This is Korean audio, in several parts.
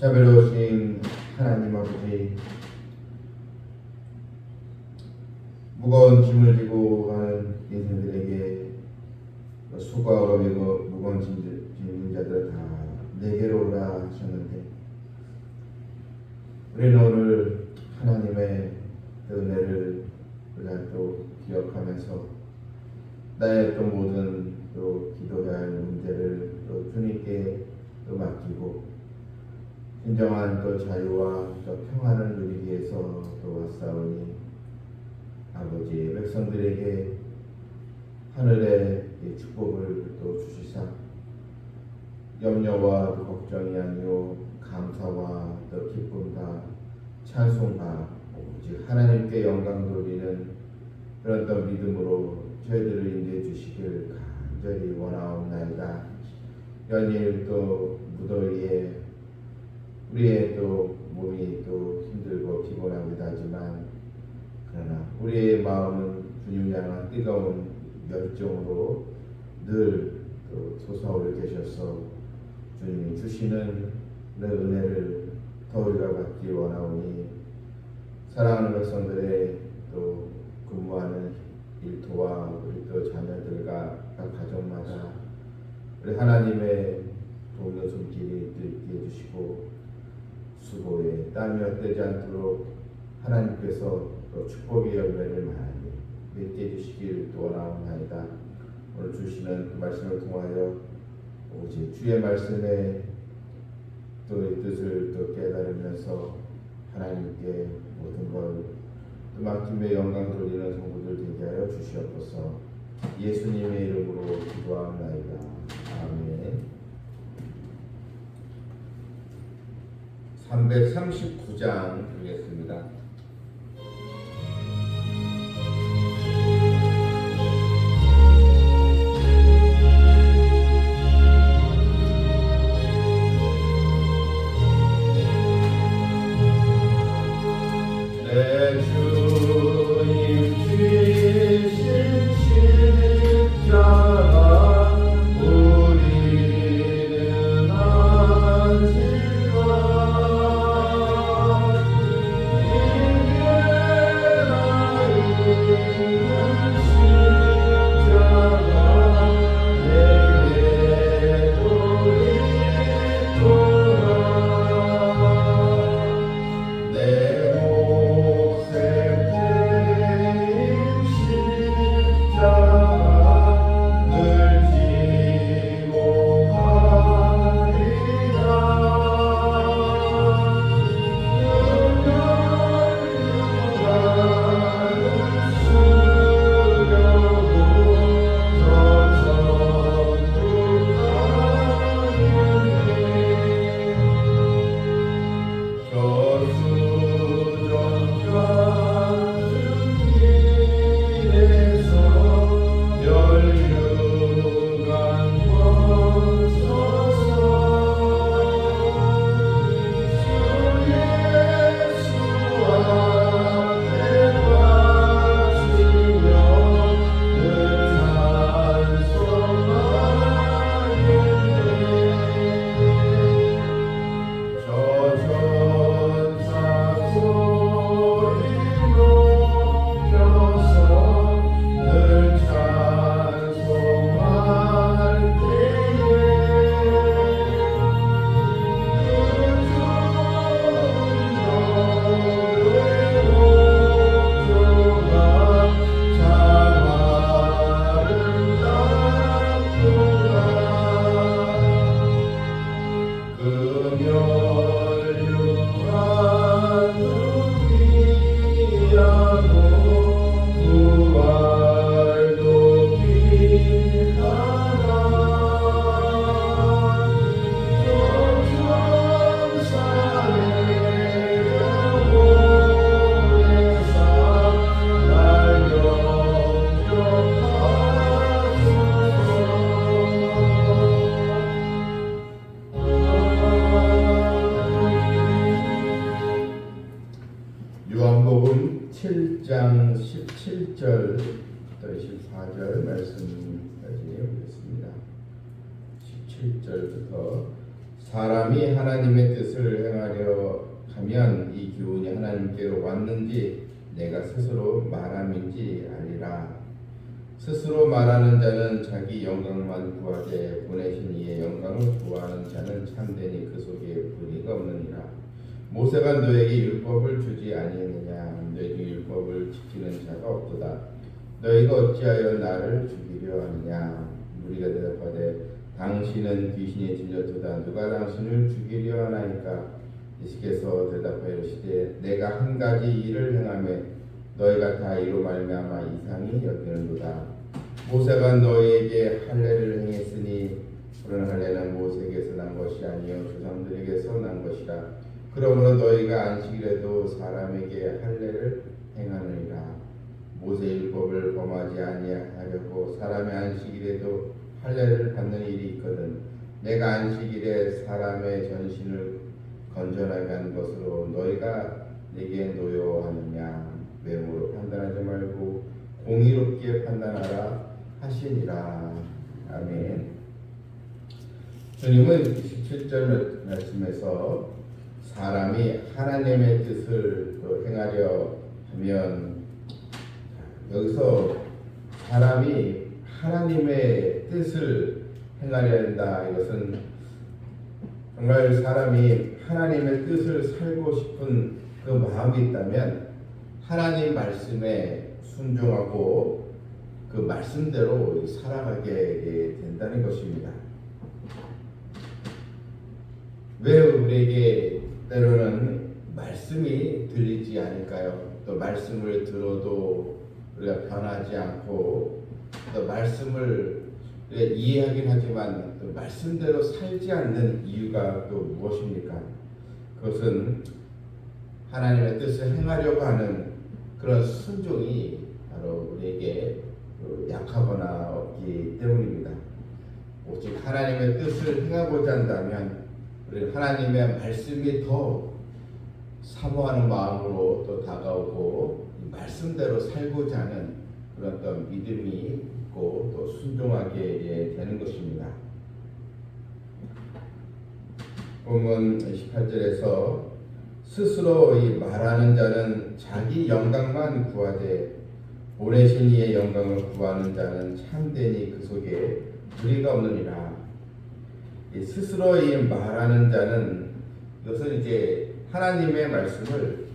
자비로우신 하나님 아버지, 무거운 짐을 지고 가는 인생들에게 수고하고 무거운 짐 지는 자들 다 내게로 오라 하셨는데, 우리는 오늘 하나님의 그 은혜를 우리가 또 기억하면서 나의 또 모든 또 기도해야 할 문제를 또 주님께 또 맡기고 진정한 또 자유와 또 평안을 누리기 위해서 또 왔사오니, 아버지 백성들에게 하늘의 축복을 또 주시사 염려와 또 걱정이 아니요 감사와 또 기쁨과 찬송과 오직 하나님께 영광 돌리는 그런 또 믿음으로 저희들을 인도해 주시길 간절히 원하옵나이다. 연일 또 무더위에 우리의 또 몸이 또 힘들고 피곤하기도 하지만, 그러나 우리의 마음은 주님을 향한 뜨거운 열정으로 늘 또 솟아오르 계셔서 주님이 주시는 그 은혜를 더 우리가 받기 원하오니, 사랑하는 백성들의 또 근무하는 일터와 우리 또 자녀들과 각 가정마다 우리 하나님의 돕는 손길이 있게 해주시고, 수고에 땀이 헛되지 않도록 하나님께서 또 축복의 열매를 많이 맺게 해주시길 또 원하옵나이다. 오늘 주시는 그 말씀을 통하여 오직 주의 말씀에 또 이 뜻을 또 깨달으면서 하나님께 모든 걸 또 맡김에 영광 돌리는 성도들 되게 하여 주시옵소서. 예수님의 이름으로 기도하옵나이다. 아멘. 339장 드리겠습니다. 내 주님 주신 십자가 우리는 안지라. 요한복음 7장 17절 14절 말씀까지 보겠습니다. 17절부터 사람이 하나님의 뜻을 행하려 하면 이 교훈이 하나님께로 왔는지 내가 스스로 말함인지 알리라. 스스로 말하는 자는 자기 영광만 구하되 보내신 이의 영광을 구하는 자는 참되니 그 속에 불의가 없느니라. 모세가 너에게 율법을 주지 아니했느냐? 너에게 율법을 지키는 자가 없도다. 너희가 어찌하여 나를 죽이려 하느냐? 우리가 대답하되 당신은 귀신이 들렸도다. 누가 당신을 죽이려 하나이까? 예수께서 대답하여 이르시되 내가 한 가지 일을 행하며 너희가 다 이로 말미암아 이상히 여기는도다. 모세가 너희에게 할례를 행했으니 그러나 할례는 모세에게서 난 것이 아니요 조상들에게서 난 것이라. 그러므로 너희가 안식일에도 사람에게 할례를 행하느니라. 모세 율법을 범하지 아니하려고 사람의 안식일에도 할례를 받는 일이 있거든. 내가 안식일에 사람의 전신을 건전하게 하는 것으로 너희가 내게 노여워하느냐? 외모로 판단하지 말고 공의롭게 판단하라 하시니라. 아멘. 주님은 17절 말씀에서 사람이 하나님의 뜻을 행하려 하면, 여기서 사람이 하나님의 뜻을 행하려 한다. 이것은 정말 사람이 하나님의 뜻을 살고 싶은 그 마음이 있다면 하나님 말씀에 순종하고 그 말씀대로 살아가게 된다는 것입니다. 왜 우리에게 때로는 말씀이 들리지 않을까요? 또 말씀을 들어도 우리가 변하지 않고, 또 말씀을 이해하긴 하지만 또 말씀대로 살지 않는 이유가 또 무엇입니까? 그것은 하나님의 뜻을 행하려고 하는 그런 순종이 바로 우리에게 약하거나 없기 때문입니다. 오직 하나님의 뜻을 행하고자 한다면 우리 하나님의 말씀이 더 사모하는 마음으로 또 다가오고 말씀대로 살고자 하는 그런 또 믿음이 있고 또 순종하게 되는 것입니다. 본문 18절에서 스스로 이 말하는 자는 자기 영광만 구하되 보내신 이의 영광을 구하는 자는 참되니 그 속에 불의가 없느니라. 이 스스로 이 말하는 자는, 이것은 이제 하나님의 말씀을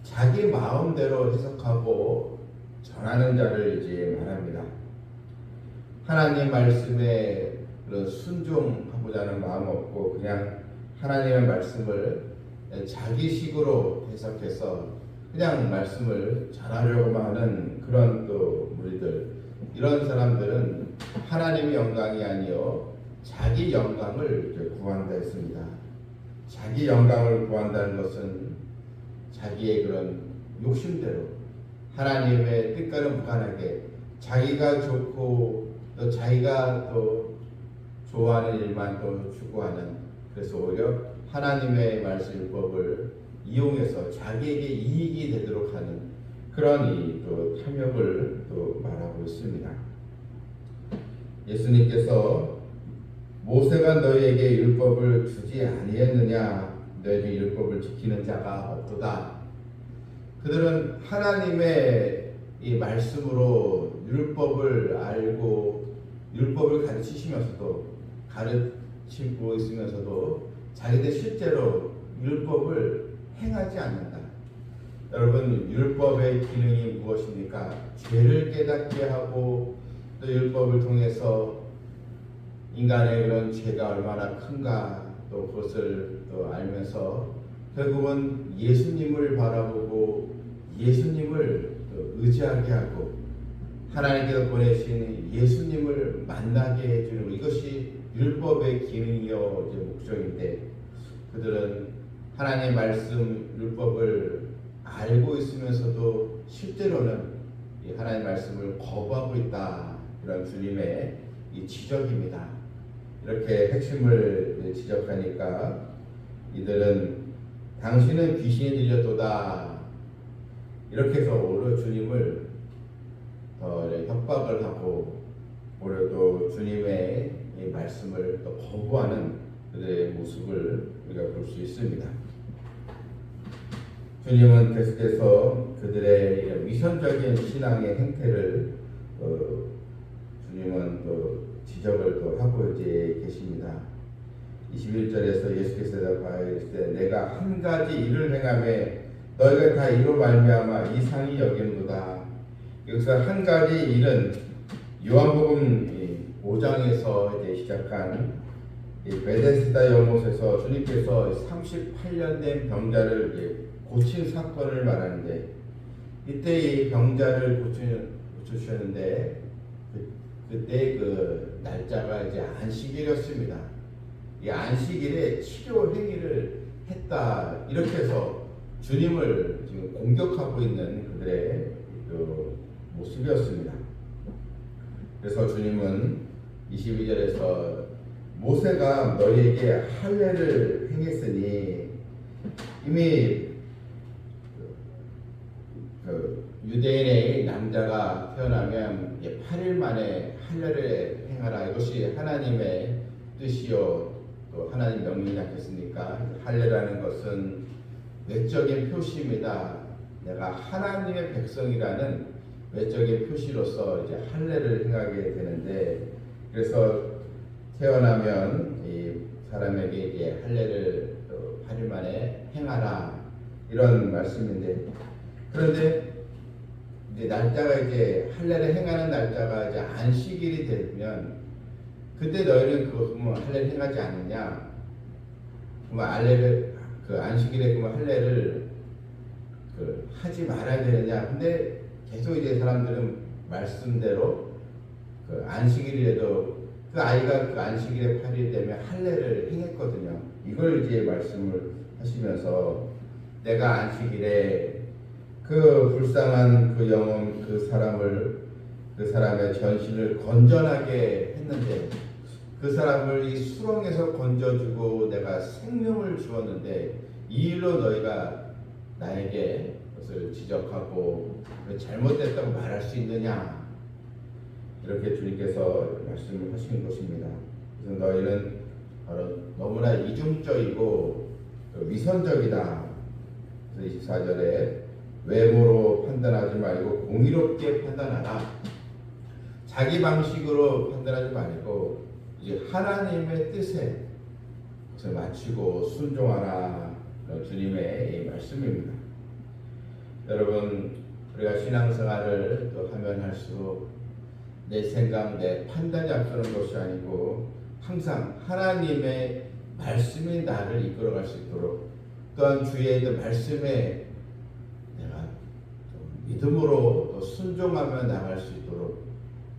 자기 마음대로 해석하고 전하는 자를 이제 말합니다. 하나님 말씀에 순종하고자 하는 마음 없고 그냥 하나님의 말씀을 자기식으로 해석해서 그냥 말씀을 전하려고만 하는 그런 또 무리들, 이런 사람들은 하나님의 영광이 아니요 자기 영광을 구한다 했습니다. 자기 영광을 구한다는 것은 자기의 그런 욕심대로 하나님의 뜻과는 무관하게 자기가 좋고 또 자기가 또 좋아하는 일만 또 추구하는, 그래서 오히려 하나님의 말씀 율법을 이용해서 자기에게 이익이 되도록 하는 그런 이 또 탐욕을 또 말하고 있습니다. 예수님께서 모세가 너희에게 율법을 주지 아니했느냐? 너희들 율법을 지키는 자가 없도다. 그들은 하나님의 이 말씀으로 율법을 알고 율법을 가르치시면서도 가르치고 있으면서도 자기들 실제로 율법을 행하지 않는다. 여러분, 율법의 기능이 무엇입니까? 죄를 깨닫게 하고 또 율법을 통해서 인간의 그런 죄가 얼마나 큰가 또 그것을 또 알면서 결국은 예수님을 바라보고 예수님을 또 의지하게 하고 하나님께서 보내신 예수님을 만나게 해주는, 이것이 율법의 기능이요 이제 목적인데, 그들은 하나님의 말씀 율법을 알고 있으면서도 실제로는 이 하나님의 말씀을 거부하고 있다. 이런 주님의 이 지적입니다. 이렇게 핵심을 지적하니까 이들은 당신은 귀신이 들렸도다. 이렇게 해서 오히려 주님을 더 협박을 하고 오히려 또 주님의 이 말씀을 또 거부하는 그들의 모습을 우리가 볼 수 있습니다. 주님은 계속해서 그들의 이런 위선적인 신앙의 행태를 주님은 또 지적을 또 하고 이제 계십니다. 21절에서 예수께서 대답하시되 내가 한 가지 일을 행하매 너희가 다 이로 말미암아 이상히 여기는도다. 여기서 한 가지 일은 요한복음 5장에서 이제 시작한 베데스다 연못에서 주님께서 38년 된 병자를 이제 고친 사건을 말하는데, 이때 이 병자를 고치셨는데 그때 그 날짜가 이제 안식일이었습니다. 이 안식일에 치료 행위를 했다, 이렇게 해서 주님을 지금 공격하고 있는 그들의 그 모습이었습니다. 그래서 주님은 22절에서 모세가 너희에게 할례를 행했으니, 이미 유대인의 남자가 태어나면 8일 만에 할례를 행하라, 이것이 하나님의 뜻이요 또 하나님 명령이지 않겠습니까? 할례라는 것은 외적인 표시입니다. 내가 하나님의 백성이라는 외적인 표시로서 이제 할례를 행하게 되는데, 그래서 태어나면 이 사람에게 이제 할례를 8일 만에 행하라, 이런 말씀인데, 그런데 이제 날짜가 이제 할례를 행하는 날짜가 이제 안식일이 되면, 그때 너희는 그러면 할례를 행하지 않느냐? 그러면 할례를 그 안식일에 그러면 할례를 하지 말아야 되느냐? 근데 계속 이제 사람들은 말씀대로 그 안식일이라도 그 아이가 그 안식일에 8일 되면 할례를 행했거든요. 이걸 이제 말씀을 하시면서 내가 안식일에 그 불쌍한 그 영혼 그 사람의 전신을 건전하게 했는데, 그 사람을 이 수렁에서 건져주고 내가 생명을 주었는데 이 일로 너희가 나에게 그것을 지적하고 잘못됐다고 말할 수 있느냐, 이렇게 주님께서 말씀을 하시는 것입니다. 그래서 너희는 바로 너무나 이중적이고 위선적이다. 그래서 24절에 외모로 판단하지 말고 공의롭게 판단하라. 자기 방식으로 판단하지 말고 이제 하나님의 뜻에 그것을 맞추고 순종하라. 주님의 이 말씀입니다. 여러분, 우리가 신앙생활을 또 하면 할수록 내 생각, 내 판단이 앞서는 것이 아니고 항상 하나님의 말씀이 나를 이끌어갈 수 있도록, 또한 주의 그 말씀에 내가 믿음으로 또 순종하며 나갈 수 있도록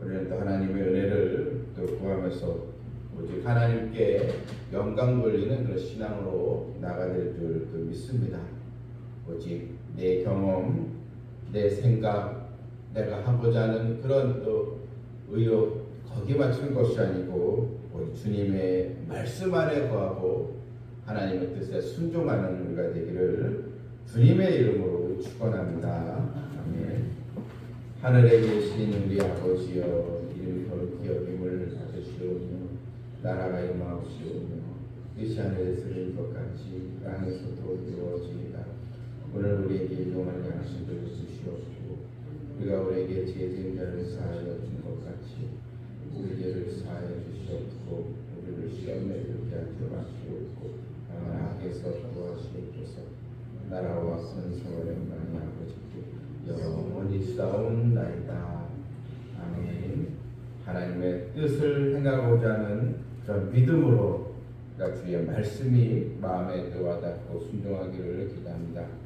우리는 또 하나님의 은혜를 또 구하면서 오직 하나님께 영광 돌리는 그런 신앙으로 나가야 될 줄 믿습니다. 오직 내 경험, 내 생각, 내가 하고자 하는 그런 또 의욕 거기에 맞추는 것이 아니고 오직 주님의 말씀 안에 거하고 하나님의 뜻에 순종하는 우리가 되기를 주님의 이름으로 축원합니다. 아멘. 하늘에 계신 우리 아버지여, 이름이 거룩히 여김을 받으시오며 나라가 임하옵시오며 뜻이 하늘에서 이룬 것 같이 땅에서도 이루어지이다. 오늘 우리에게 일용할 양식을 주시옵시고 우리가 우리에게 죄진 자를 사하여 준 것 같이 우리 죄를 사하여 주시옵고 우리를 시험에 들게 하지 마시옵고 다만 악에서 구하시옵소서. 나라와 권세와 영광이 아버지께 영원히 싸움나이다. 아멘. 하나님의 뜻을 행하고자 하는 그런 믿음으로 주의 말씀이 마음에 와닿고 순종하기를 기도합니다.